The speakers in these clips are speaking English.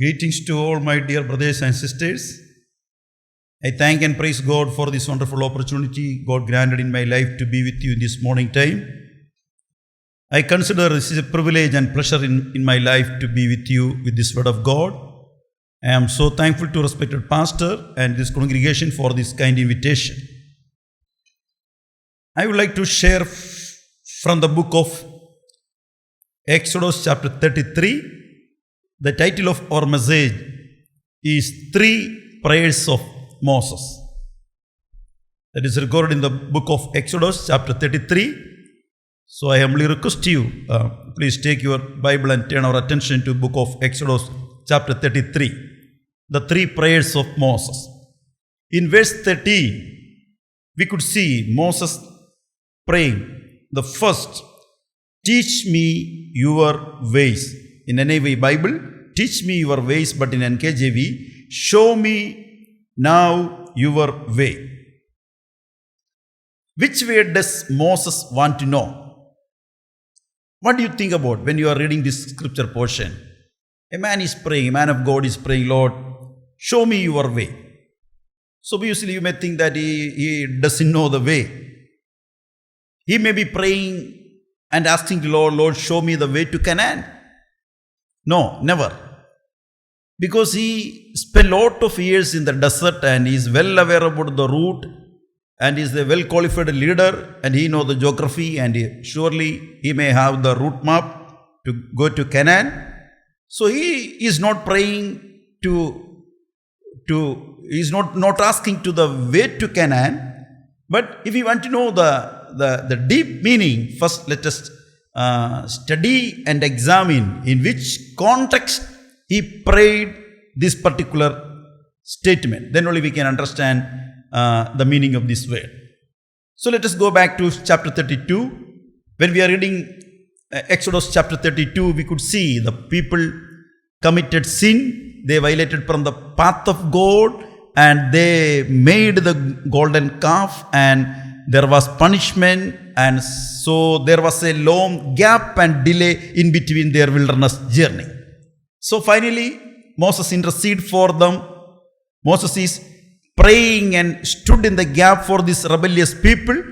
Greetings to all my dear brothers and sisters. I thank and praise God for this wonderful opportunity God granted in my life to be with you in this morning time. I consider this is a privilege and pleasure in my life to be with you with this word of God. I am so thankful to respected pastor and this congregation for this kind invitation. I would like to share from the book of Exodus chapter 33. The title of our message is 3 Prayers of Moses. That is recorded in the book of Exodus chapter 33. So I humbly request you, please take your Bible and turn our attention to the book of Exodus chapter 33. The 3 Prayers of Moses. In verse 13, we could see Moses praying the first, teach me your ways. In NIV Bible, teach me your ways, but in NKJV, show me now your way. Which way does Moses want to know? What do you think about when you are reading this scripture portion? A man is praying, a man of God is praying, Lord, show me your way. So obviously you may think that he doesn't know the way. He may be praying and asking the Lord, Lord, show me the way to Canaan. No, never. Because he spent a lot of years in the desert and he is well aware about the route and is a well qualified leader and he knows the geography and surely he may have the route map to go to Canaan. So he is not praying he is not asking to the way to Canaan. But if you want to know the deep meaning, first let us study and examine in which context he prayed this particular statement. Then only we can understand the meaning of this word. So let us go back to chapter 32. When we are reading Exodus chapter 32, we could see the people committed sin. They violated from the path of God and they made the golden calf and there was punishment, and so there was a long gap and delay in between their wilderness journey. So finally, Moses interceded for them. Moses is praying and stood in the gap for these rebellious people.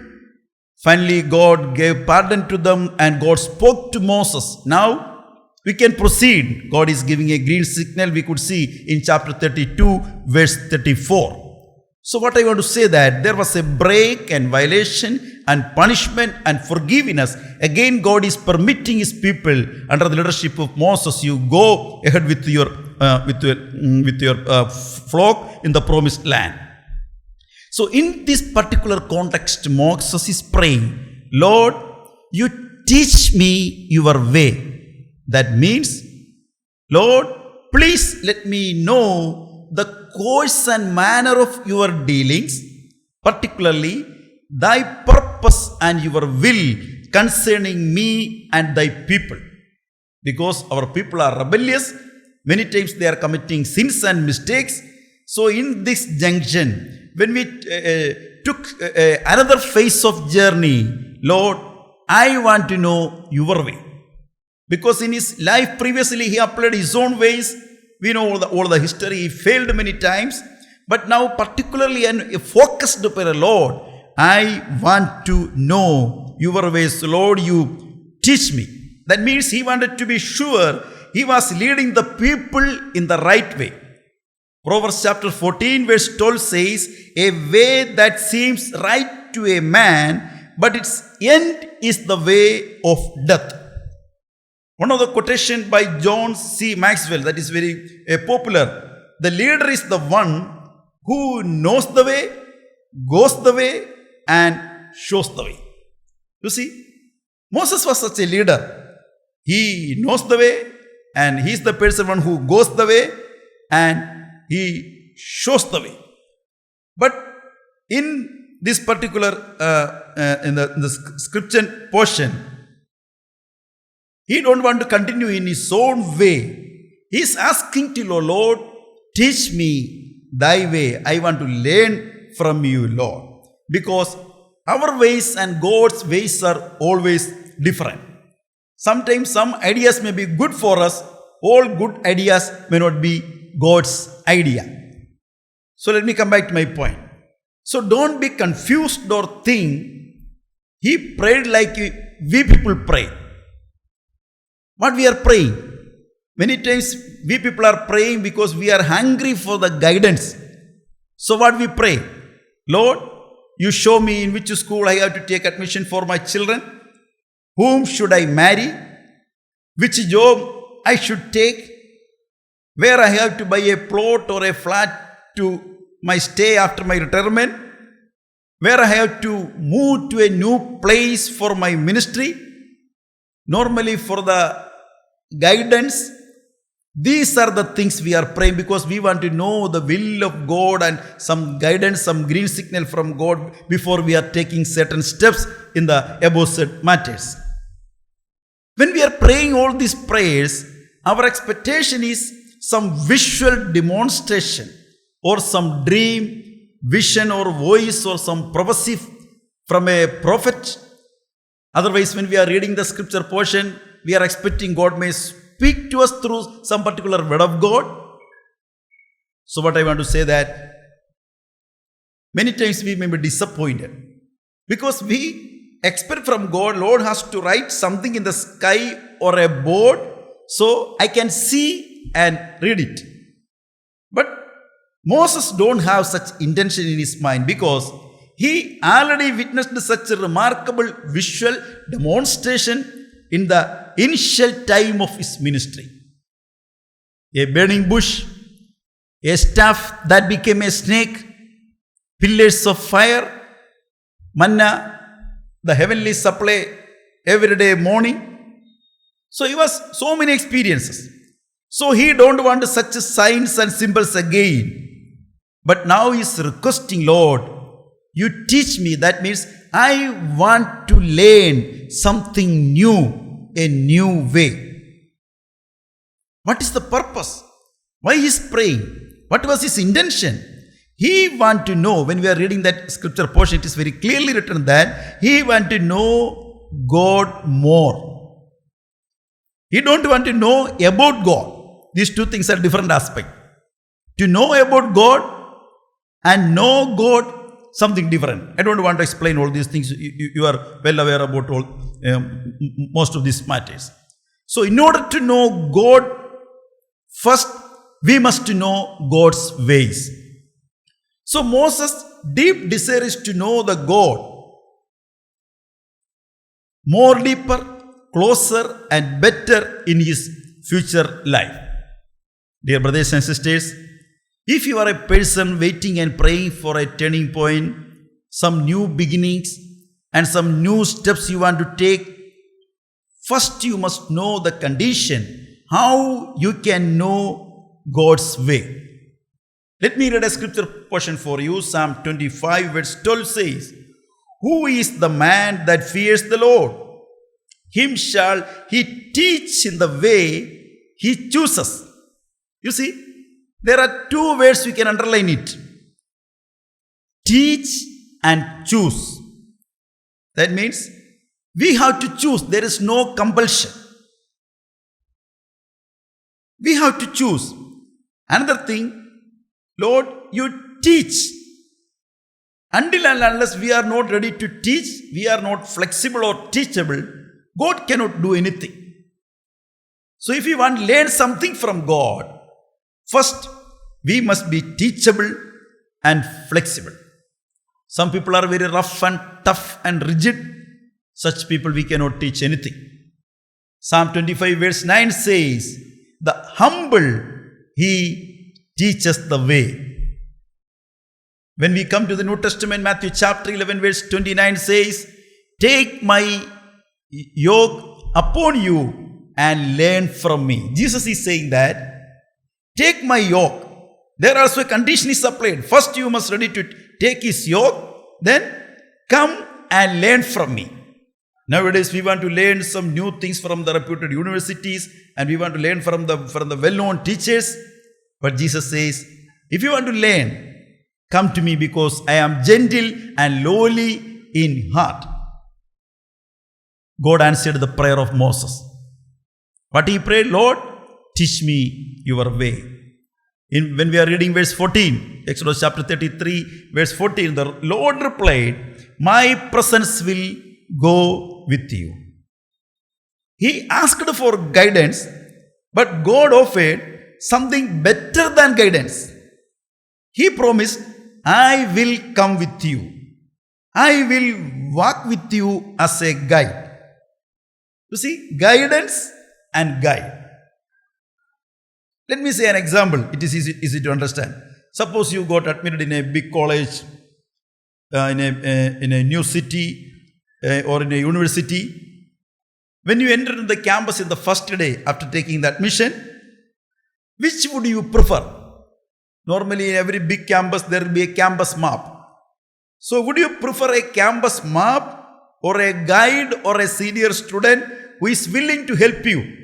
Finally, God gave pardon to them and God spoke to Moses. Now, we can proceed. God is giving a green signal. We could see in chapter 32, verse 34. So what I want to say that there was a break and violation and punishment and forgiveness. Again, God is permitting His people under the leadership of Moses. You go ahead with your flock in the promised land. So in this particular context, Moses is praying, Lord, you teach me your way. That means, Lord, please let me know the course and manner of your dealings, particularly thy purpose and your will concerning me and thy people. Because our people are rebellious, many times they are committing sins and mistakes. So in this junction, when we took another phase of journey, Lord, I want to know your way. Because in his life previously he applied his own ways. We know all the history. He failed many times. But now particularly and focused upon the Lord, I want to know your ways. Lord, you teach me. That means he wanted to be sure he was leading the people in the right way. Proverbs chapter 14 verse 12 says, a way that seems right to a man, but its end is the way of death. One of the quotation by John C. Maxwell that is very popular. The leader is the one who knows the way, goes the way, and shows the way. You see, Moses was such a leader. He knows the way, and he is the person who goes the way, and he shows the way. But in this particular, in the scripture portion, he don't want to continue in his own way. He is asking to the Lord, teach me thy way. I want to learn from you, Lord. Because our ways and God's ways are always different. Sometimes some ideas may be good for us, all good ideas may not be God's idea. So let me come back to my point. So don't be confused or think he prayed like we people pray. What we are praying? Many times we people are praying because we are hungry for the guidance. So what we pray? Lord, you show me in which school I have to take admission for my children. Whom should I marry? Which job I should take? Where I have to buy a plot or a flat to my stay after my retirement? Where I have to move to a new place for my ministry? Normally for the guidance, these are the things we are praying because we want to know the will of God and some guidance, some green signal from God before we are taking certain steps in the above said matters. When we are praying all these prayers, our expectation is some visual demonstration or some dream, vision or voice or some prophecy from a prophet. Otherwise, when we are reading the scripture portion, we are expecting God may speak to us through some particular word of God. So what I want to say that many times we may be disappointed because we expect from God, Lord has to write something in the sky or a board so I can see and read it. But Moses don't have such intention in his mind because he already witnessed such a remarkable visual demonstration in the initial time of his ministry. A burning bush, a staff that became a snake, pillars of fire, manna, the heavenly supply every day morning. So he was so many experiences. So he don't want such signs and symbols again. But now he is requesting, Lord, you teach me. That means I want to learn something new, a new way. What is the purpose? Why he is praying? What was his intention? He want to know, when we are reading that scripture portion, it is very clearly written that he want to know God more. He don't want to know about God. These two things are different aspects. To know about God and know God, something different. I don't want to explain all these things. You are well aware about all most of these matters. So in order to know God, first we must know God's ways. So Moses' deep desire is to know the God more deeper, closer and better in his future life. Dear brothers and sisters, if you are a person waiting and praying for a turning point, some new beginnings and some new steps you want to take, first you must know the condition, how you can know God's way. Let me read a scripture portion for you. Psalm 25 verse 12 says, who is the man that fears the Lord? Him shall he teach in the way he chooses. You see, there are two words we can underline it. Teach and choose. That means we have to choose. There is no compulsion. We have to choose. Another thing, Lord, you teach. Until and unless we are not ready to teach, we are not flexible or teachable, God cannot do anything. So if we want to learn something from God, first we must be teachable and flexible. Some people are very rough and tough and rigid. Such people we cannot teach anything. Psalm 25 verse 9 says, the humble he teaches the way. When we come to the New Testament, Matthew chapter 11 verse 29 says, take my yoke upon you and learn from me. Jesus is saying that, take my yoke. There also a condition is applied. First you must ready to take his yoke, then come and learn from me. Nowadays we want to learn some new things from the reputed universities and we want to learn from the well-known teachers. But Jesus says, if you want to learn, come to me because I am gentle and lowly in heart. God answered the prayer of Moses. What he prayed, Lord, teach me your way. When we are reading verse 14, Exodus chapter 33, verse 14, the Lord replied, my presence will go with you. He asked for guidance, but God offered something better than guidance. He promised, I will come with you. I will walk with you as a guide. You see, guidance and guide. Let me say an example. It is easy to understand. Suppose you got admitted in a big college, in a new city, or in a university. When you enter the campus in the first day after taking the admission, which would you prefer? Normally in every big campus there will be a campus map. So would you prefer a campus map or a guide or a senior student who is willing to help you?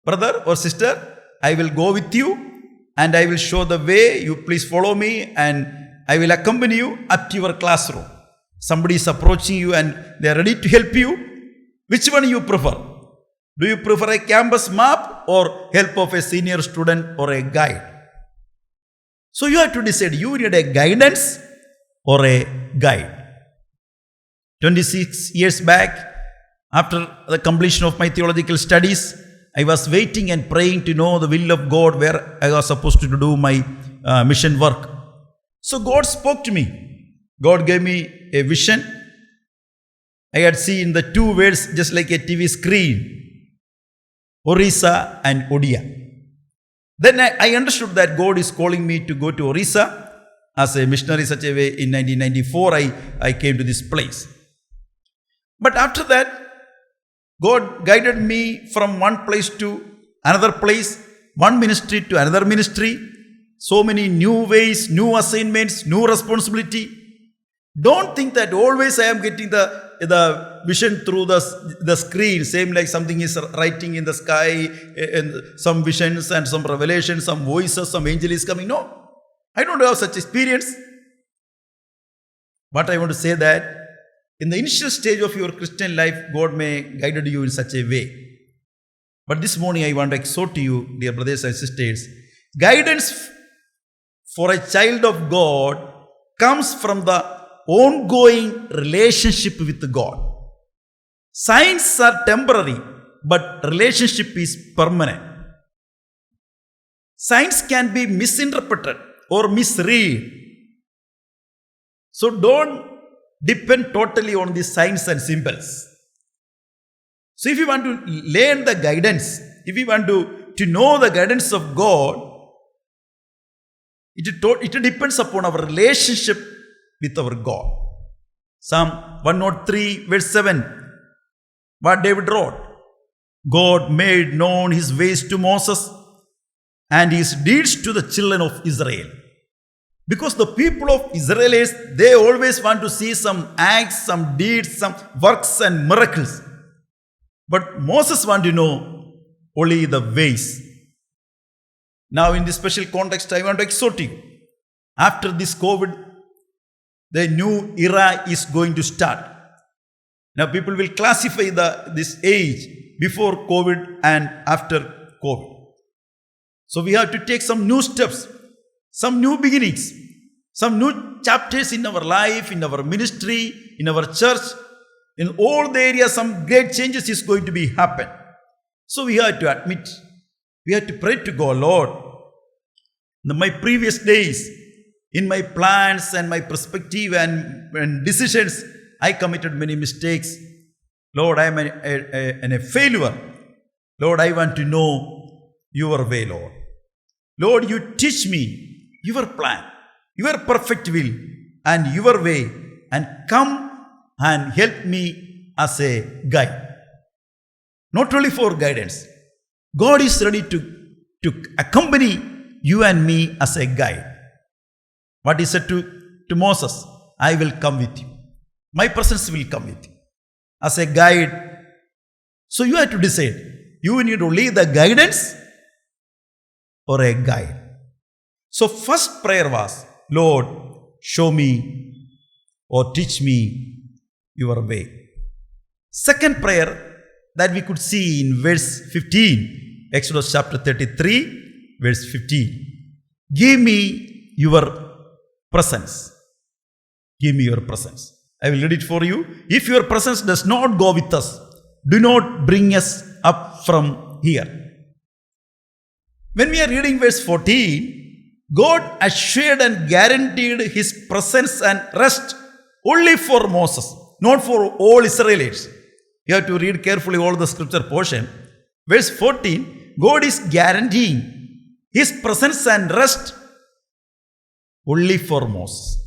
Brother or sister, I will go with you and I will show the way. You please follow me and I will accompany you up to your classroom. Somebody is approaching you and they are ready to help you. Which one you prefer? Do you prefer a campus map or help of a senior student or a guide? So you have to decide, you need a guidance or a guide. 26 years back, after the completion of my theological studies, I was waiting and praying to know the will of God where I was supposed to do my mission work. So God spoke to me. God gave me a vision. I had seen the two words just like a TV screen, Orissa and Odia. Then I understood that God is calling me to go to Orissa as a missionary. Such a way, in 1994 I came to this place. But after that, God guided me from one place to another place, one ministry to another ministry. So many new ways, new assignments, new responsibility. Don't think that always I am getting the vision through the screen, same like something is writing in the sky, and some visions and some revelations, some voices, some angel is coming. No, I don't have such experience. But I want to say that in the initial stage of your Christian life, God may guide you in such a way. But this morning I want to exhort you, dear brothers and sisters, guidance for a child of God comes from the ongoing relationship with God. Signs are temporary, but relationship is permanent. Signs can be misinterpreted or misread. So don't depend totally on the signs and symbols. So if you want to learn the guidance, if you want to know the guidance of God, it depends upon our relationship with our God. Psalm 103 verse 7, what David wrote, God made known his ways to Moses and his deeds to the children of Israel. Because the people of Israelites, they always want to see some acts, some deeds, some works and miracles. But Moses wants to know only the ways. Now in this special context, I want to exhort you. After this COVID, the new era is going to start. Now people will classify this age before COVID and after COVID. So we have to take some new steps, some new beginnings, some new chapters in our life, in our ministry, in our church. In all the areas, some great changes is going to be happen. So we have to admit, we have to pray to God, Lord, in my previous days, in my plans and my perspective and decisions, I committed many mistakes. Lord, I am a failure. Lord, I want to know your way, Lord. Lord, you teach me your plan, your perfect will and your way, and come and help me as a guide. Not only for guidance, God is ready to accompany you and me as a guide. What he said to Moses, I will come with you. My presence will come with you as a guide. So you have to decide, you need only the guidance or a guide. So first prayer was, Lord, show me or teach me your way. Second prayer that we could see in verse 15, Exodus chapter 33, verse 15. Give me your presence. Give me your presence. I will read it for you. If your presence does not go with us, do not bring us up from here. When we are reading verse 14, God assured and guaranteed his presence and rest only for Moses, not for all Israelites. You have to read carefully all the scripture portion. Verse 14, God is guaranteeing his presence and rest only for Moses,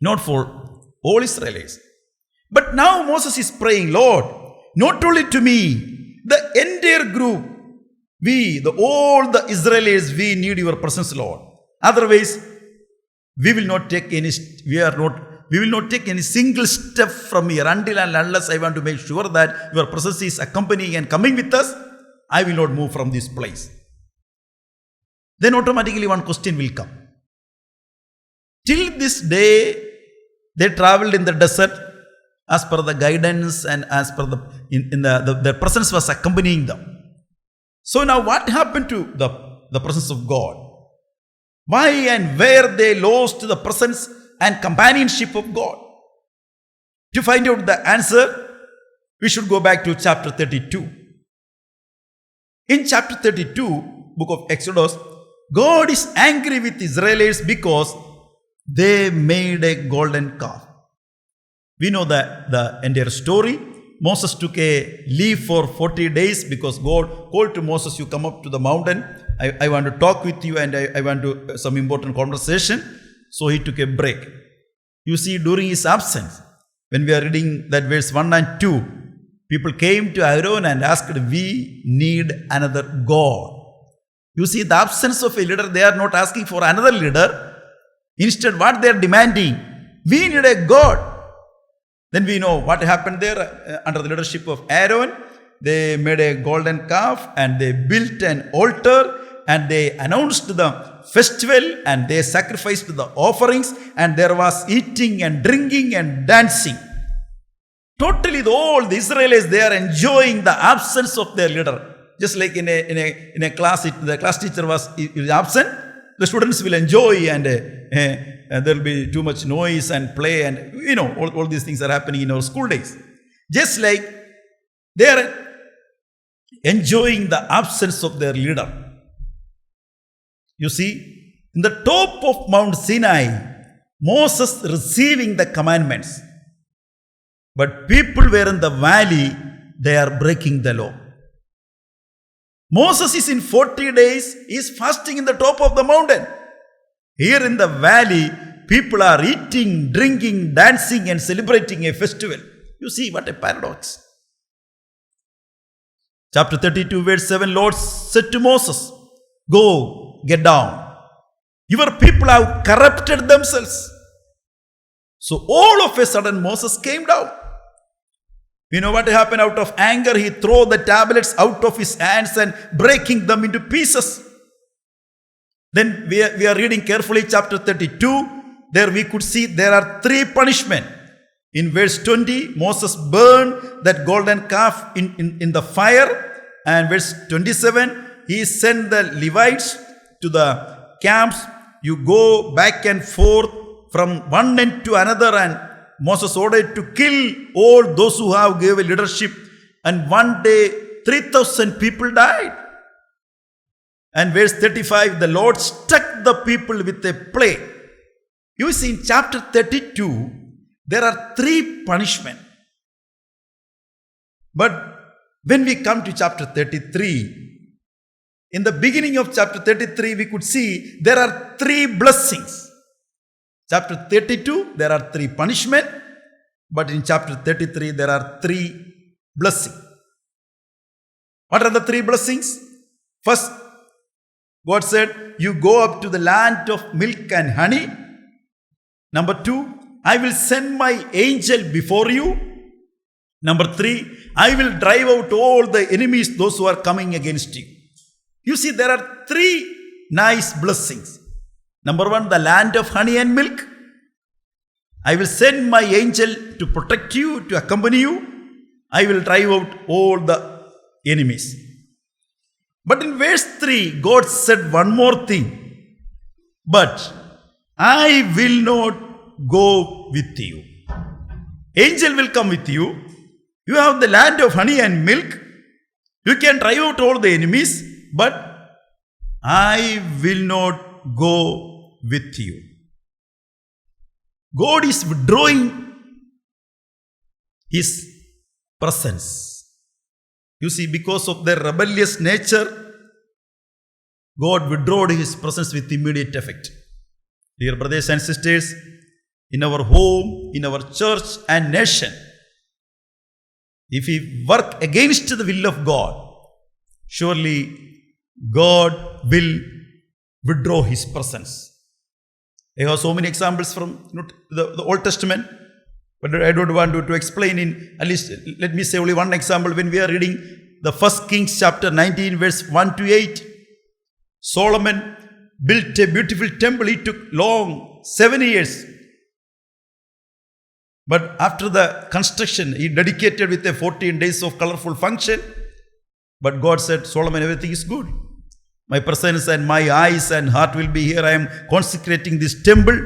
not for all Israelites. But now Moses is praying, Lord, not only to me, the entire group, all the Israelites, we need your presence, Lord. Otherwise, we will not take any single step from here until and unless I want to make sure that your presence is accompanying and coming with us. I will not move from this place. Then automatically one question will come. Till this day, they traveled in the desert as per the guidance and as per the presence was accompanying them. So now what happened to the presence of God? Why and where they lost the presence and companionship of God? To find out the answer, we should go back to chapter 32. In chapter 32, book of Exodus, God is angry with Israelites because they made a golden calf. We know the entire story. Moses took a leave for 40 days because God called to Moses, you come up to the mountain. I want to talk with you and I want to some important conversation. So he took a break. You see, during his absence, when we are reading that verse 1 and 2, people came to Aaron and asked, we need another God. You see, the absence of a leader, they are not asking for another leader. Instead, what they are demanding, we need a God. Then we know what happened there under the leadership of Aaron. They made a golden calf and they built an altar and they announced the festival and they sacrificed the offerings and there was eating and drinking and dancing. Totally all the Israelites, they are enjoying the absence of their leader. Just like in a class, the class teacher was absent, the students will enjoy and there will be too much noise and play and all these things are happening in our school days. Just like they are enjoying the absence of their leader. You see, in the top of Mount Sinai, Moses receiving the commandments. But people were in the valley, they are breaking the law. Moses is in 40 days, he is fasting in the top of the mountain. Here in the valley, people are eating, drinking, dancing and celebrating a festival. You see, what a paradox. Chapter 32 verse 7, Lord said to Moses, go, get down. Your people have corrupted themselves. So all of a sudden Moses came down. You know what happened? Out of anger, he threw the tablets out of his hands and breaking them into pieces. Then we are reading carefully chapter 32. There we could see there are 3 punishments. In verse 20, Moses burned that golden calf in the fire. And verse 27, he sent the Levites to the camps. You go back and forth from one end to another, and Moses ordered to kill all those who have given leadership. And one day, 3,000 people died. And verse 35, the Lord struck the people with a plague. You see, in chapter 32, there are 3 punishments. But when we come to chapter 33, in the beginning of chapter 33, we could see there are 3 blessings. Chapter 32, there are 3 punishments. But in chapter 33, there are 3 blessings. What are the 3 blessings? First, God said, you go up to the land of milk and honey. Number 2, I will send my angel before you. Number 3, I will drive out all the enemies, those who are coming against you. You see, there are 3 nice blessings. Number 1, the land of honey and milk. I will send my angel to protect you, to accompany you. I will drive out all the enemies. But in verse 3, God said one more thing. But I will not go with you. Angel will come with you. You have the land of honey and milk. You can drive out all the enemies. But I will not go with you. God is withdrawing His presence. You see, because of their rebellious nature, God withdrew His presence with immediate effect. Dear brothers and sisters, in our home, in our church and nation, if we work against the will of God, surely God will withdraw His presence. I have so many examples from the Old Testament, but I don't want to explain in, at least let me say only one example. When we are reading the 1 Kings chapter 19 verse 1 to 8, Solomon built a beautiful temple. It took long, 7 years. But after the construction, he dedicated with a 14 days of colorful function. But God said, Solomon, everything is good. My presence and my eyes and heart will be here. I am consecrating this temple.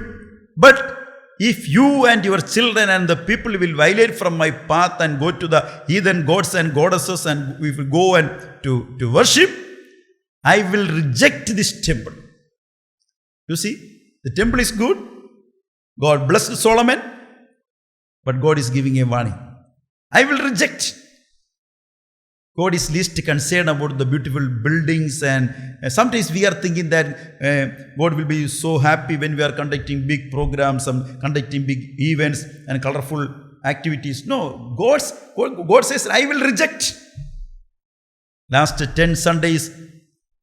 But if you and your children and the people will violate from my path and go to the heathen gods and goddesses and we will go and to worship, I will reject this temple. You see, the temple is good. God blessed Solomon. But God is giving a warning. I will reject. God is least concerned about the beautiful buildings, and sometimes we are thinking that God will be so happy when we are conducting big programs and conducting big events and colorful activities. No, God says, I will reject. Last 10 Sundays,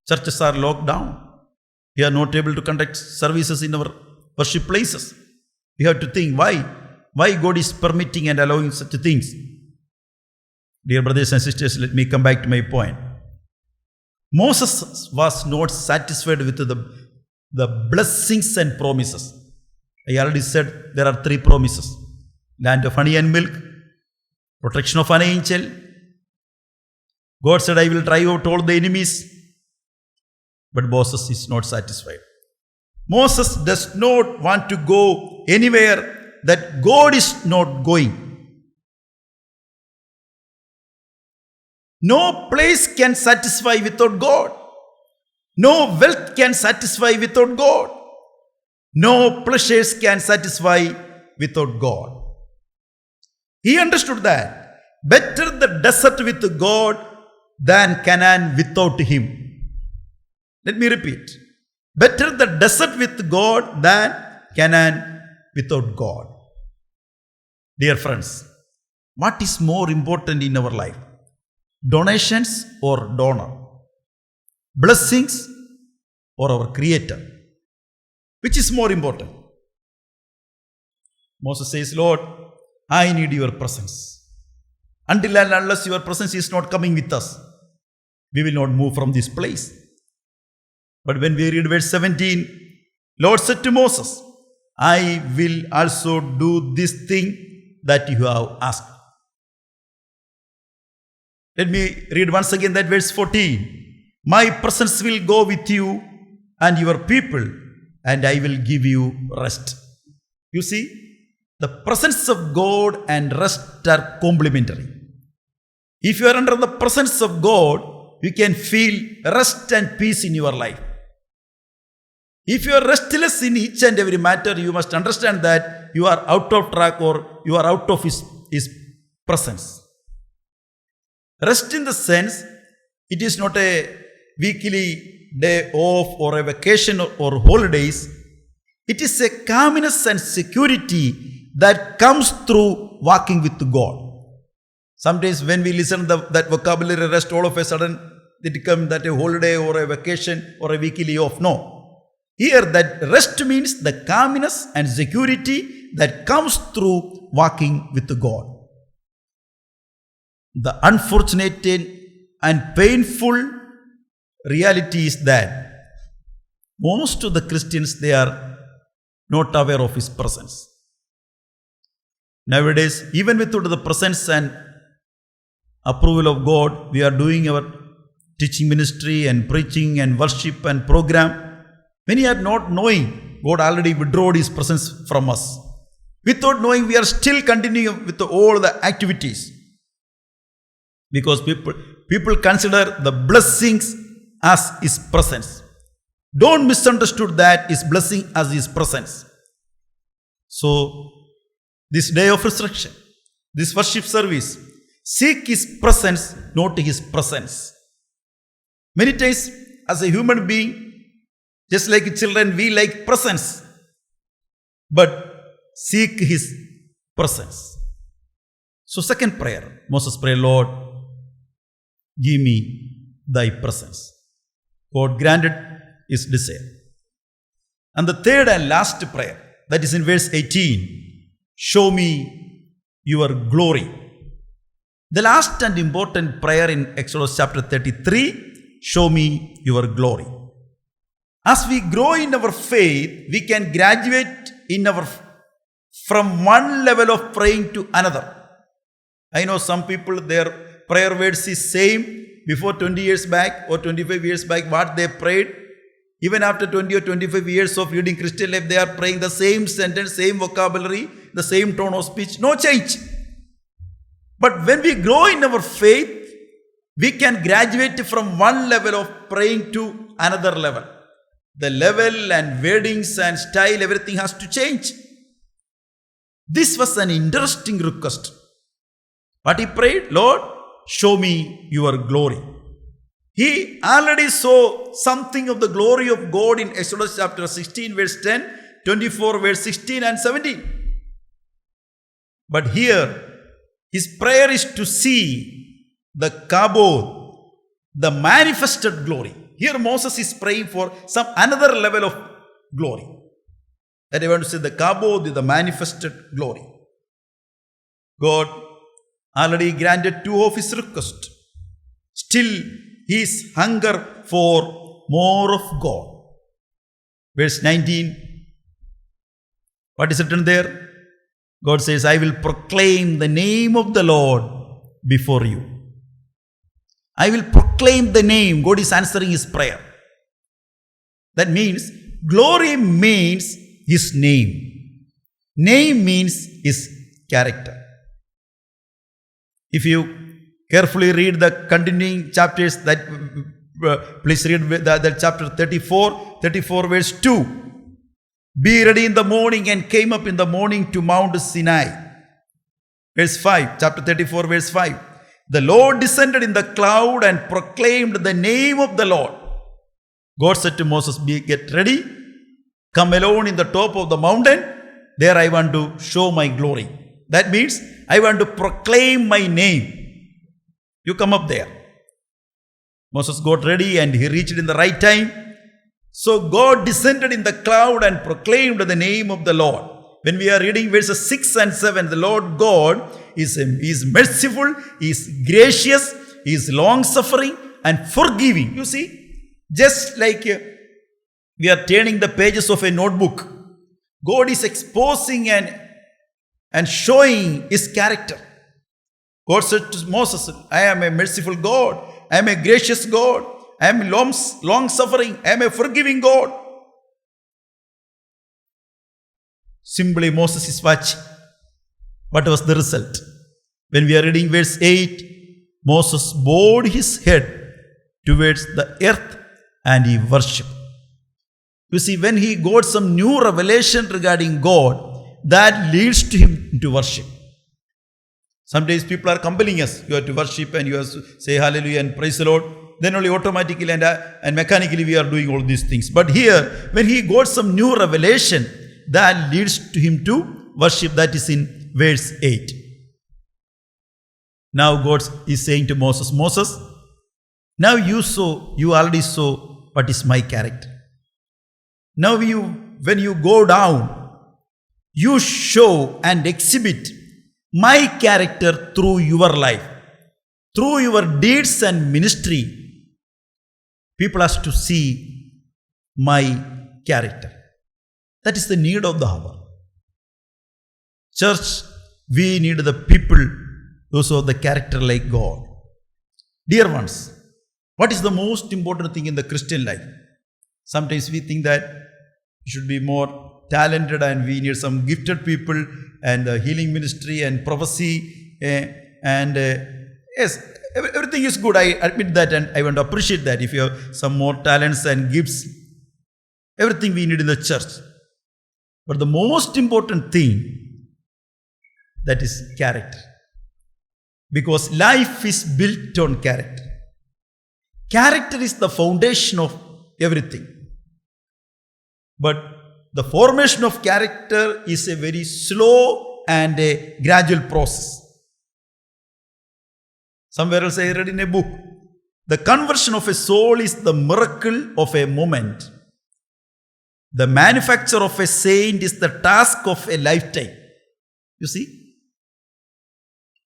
churches are locked down. We are not able to conduct services in our worship places. We have to think, why God is permitting and allowing such things. Dear brothers and sisters, let me come back to my point. Moses was not satisfied with the blessings and promises. I already said there are 3 promises. Land of honey and milk, protection of an angel. God said, I will drive out all the enemies. But Moses is not satisfied. Moses does not want to go anywhere that God is not going. No place can satisfy without God. No wealth can satisfy without God. No pleasures can satisfy without God. He understood that. Better the desert with God than Canaan without Him. Let me repeat. Better the desert with God than Canaan without God. Dear friends, what is more important in our life? Donations or donor? Blessings or our Creator? Which is more important? Moses says, Lord, I need your presence. Until and unless your presence is not coming with us, we will not move from this place. But when we read verse 17, Lord said to Moses, I will also do this thing that you have asked. Let me read once again that verse 14. My presence will go with you and your people, and I will give you rest. You see, the presence of God and rest are complementary. If you are under the presence of God, you can feel rest and peace in your life. If you are restless in each and every matter, you must understand that you are out of track or you are out of His presence. Rest in the sense, it is not a weekly day off or a vacation or holidays. It is a calmness and security that comes through walking with God. Sometimes when we listen to that vocabulary rest, all of a sudden it becomes that a holiday or a vacation or a weekly off. No. Here that rest means the calmness and security that comes through walking with God. The unfortunate and painful reality is that most of the Christians, they are not aware of His presence. Nowadays, even without the presence and approval of God, we are doing our teaching ministry and preaching and worship and program. Many are not knowing God already withdrew His presence from us. Without knowing, we are still continuing with all the activities. Because people consider the blessings as His presence. Don't misunderstood that His blessing as His presence. So, this day of resurrection, this worship service, seek His presence, not His presence. Many times, as a human being, just like children, we like presence. But seek His presence. So, second prayer, Moses prayed, Lord, give me Thy presence. God granted his desire. And the third and last prayer, that is in verse 18, show me your glory. The last and important prayer in Exodus chapter 33, show me your glory. As we grow in our faith, we can graduate from one level of praying to another. I know some people, their prayer words is same before 20 years back or 25 years back, what they prayed. Even after 20 or 25 years of reading Christian life, they are praying the same sentence, same vocabulary, the same tone of speech, no change. But when we grow in our faith, we can graduate from one level of praying to another level. The level and wordings and style, everything has to change. This was an interesting request. But he prayed, Lord, show me your glory. He already saw something of the glory of God in Exodus chapter 16 verse 10, 24 verse 16 and 17. But here, his prayer is to see the kabod, the manifested glory. Here Moses is praying for some another level of glory. That I want to say the kabod, the manifested glory. God already granted two of his requests. Still, his hunger for more of God. Verse 19. What is written there? God says, I will proclaim the name of the Lord before you. I will proclaim the name. God is answering his prayer. That means, glory means his name. Name means his character. If you carefully read the continuing chapters, that please read that chapter 34 verse 2. Be ready in the morning and came up in the morning to Mount Sinai. Verse 5, chapter 34 verse 5. The Lord descended in the cloud and proclaimed the name of the Lord. God said to Moses, get ready, come alone in the top of the mountain. There I want to show my glory. That means I want to proclaim my name. You come up there. Moses got ready and he reached in the right time. So God descended in the cloud and proclaimed the name of the Lord. When we are reading verses 6 and 7, the Lord God is merciful, is gracious, is long-suffering and forgiving. You see, just like we are turning the pages of a notebook, God is exposing and showing his character. God said to Moses, I am a merciful God, I am a gracious God, I am long-suffering, I am a forgiving God. Simply Moses is watching. What was the result? When we are reading verse 8, Moses bowed his head towards the earth and he worshipped. You see, when he got some new revelation regarding God, that leads to him to worship. Sometimes people are compelling us, you have to worship and you have to say hallelujah and praise the Lord. Then only automatically and mechanically we are doing all these things. But here, when he got some new revelation, that leads to him to worship. That is in verse 8. Now God is saying to Moses, Moses, now you already saw what is my character. Now when you go down, you show and exhibit my character through your life. Through your deeds and ministry, people have to see my character. That is the need of the hour. Church, we need the people who show the character like God. Dear ones, What is the most important thing in the Christian life? Sometimes we think that we should be more talented and we need some gifted people and the healing ministry and prophecy yes, everything is good. I admit that and I want to appreciate that. If you have some more talents and gifts, everything we need in the church. But the most important thing, that is character. Because life is built on character. Character is the foundation of everything. But the formation of character is a very slow and a gradual process. Somewhere else I read in a book, the conversion of a soul is the miracle of a moment. The manufacture of a saint is the task of a lifetime. You see?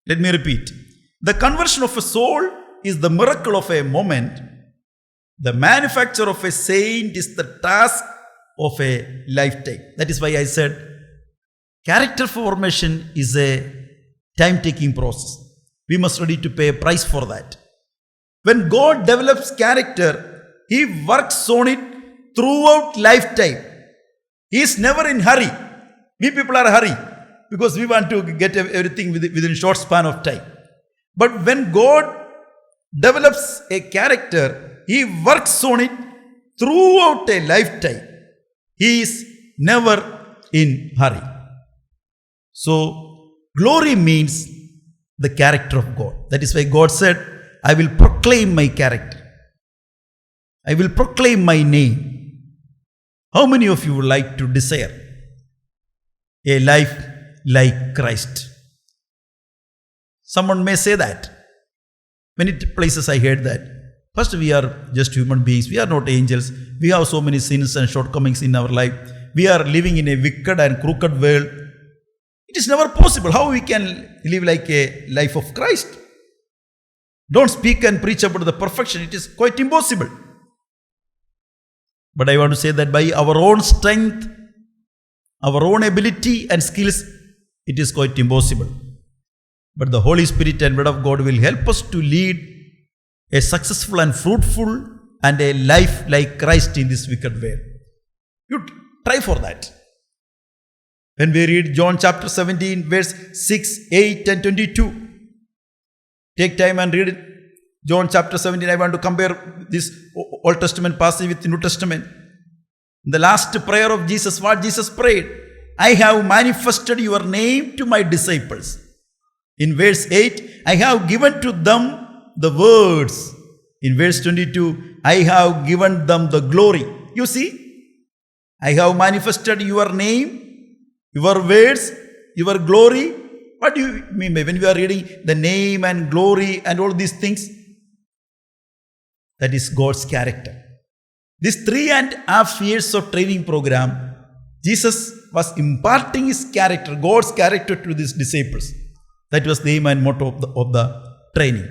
Let me repeat. The conversion of a soul is the miracle of a moment. The manufacture of a saint is the task of a lifetime. That is why I said character formation is a time-taking process. We must ready to pay a price for that. When God develops character, He works on it throughout lifetime. He is never in hurry. We people are in hurry because we want to get everything within a short span of time. But when God develops a character, He works on it throughout a lifetime. He is never in hurry. So, glory means the character of God. That is why God said, I will proclaim my character. I will proclaim my name. How many of you would like to desire a life like Christ? Someone may say that. Many places I heard that. First, we are just human beings. We are not angels. We have so many sins and shortcomings in our life. We are living in a wicked and crooked world. It is never possible. How we can live like a life of Christ? Don't speak and preach about the perfection. It is quite impossible. But I want to say that by our own strength, our own ability and skills, it is quite impossible. But the Holy Spirit and Word of God will help us to lead a successful and fruitful and a life like Christ in this wicked world. You try for that. When we read John chapter 17, verse 6, 8 and 22. Take time and read it. John chapter 17, I want to compare this Old Testament passage with the New Testament. The last prayer of Jesus, what Jesus prayed, I have manifested your name to my disciples. In verse 8, I have given to them the words. In verse 22, I have given them the glory. You see, I have manifested your name, your words, your glory. What do you mean by when we are reading the name and glory and all these things? That is God's character. This 3.5 years of training program, Jesus was imparting His character, God's character to His disciples. That was the aim and motto of the training.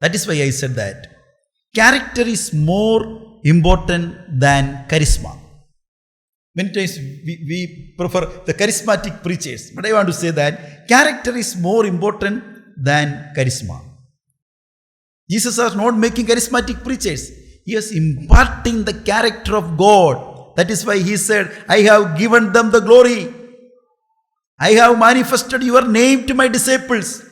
That is why I said that character is more important than charisma. Many times we prefer the charismatic preachers, but I want to say that character is more important than charisma. Jesus was not making charismatic preachers. He was imparting the character of God. That is why He said, I have given them the glory. I have manifested your name to my disciples.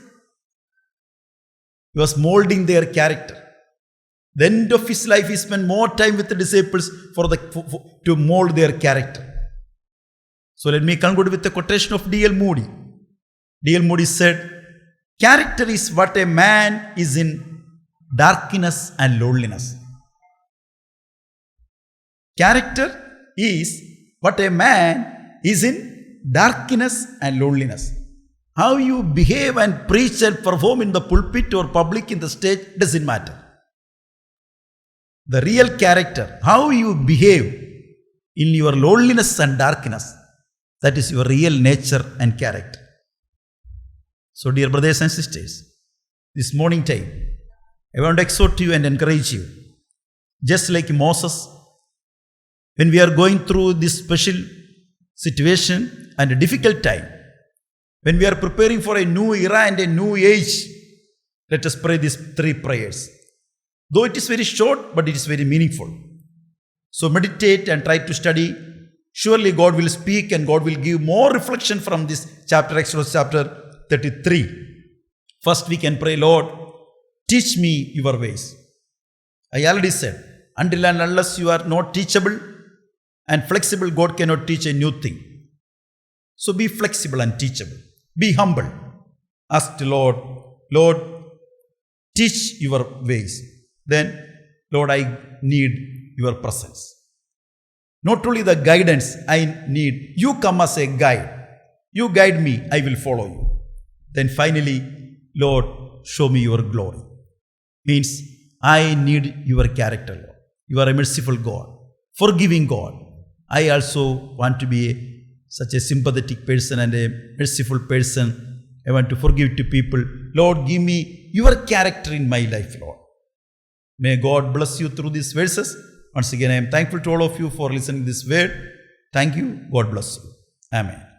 He was molding their character. The end of His life, He spent more time with the disciples to mold their character. So let me conclude with a quotation of D.L. Moody. D.L. Moody said, character is what a man is in darkness and loneliness. Character is what a man is in darkness and loneliness. How you behave and preach and perform in the pulpit or public in the stage doesn't matter. The real character, how you behave in your loneliness and darkness, that is your real nature and character. So dear brothers and sisters, this morning time, I want to exhort you and encourage you. Just like Moses, when we are going through this special situation and a difficult time, when we are preparing for a new era and a new age, let us pray these 3 prayers. Though it is very short, but it is very meaningful. So meditate and try to study. Surely God will speak and God will give more reflection from this chapter, Exodus chapter 33. First we can pray, Lord, teach me your ways. I already said, until and unless you are not teachable and flexible, God cannot teach a new thing. So be flexible and teachable. Be humble. Ask the Lord, Lord, teach your ways. Then, Lord, I need your presence. Not only the guidance I need, you come as a guide. You guide me, I will follow you. Then finally, Lord, show me your glory. Means, I need your character, Lord. You are a merciful God, forgiving God. I also want to be such a sympathetic person and a merciful person. I want to forgive to people. Lord, give me your character in my life, Lord. May God bless you through these verses. Once again, I am thankful to all of you for listening to this word. Thank you. God bless you. Amen.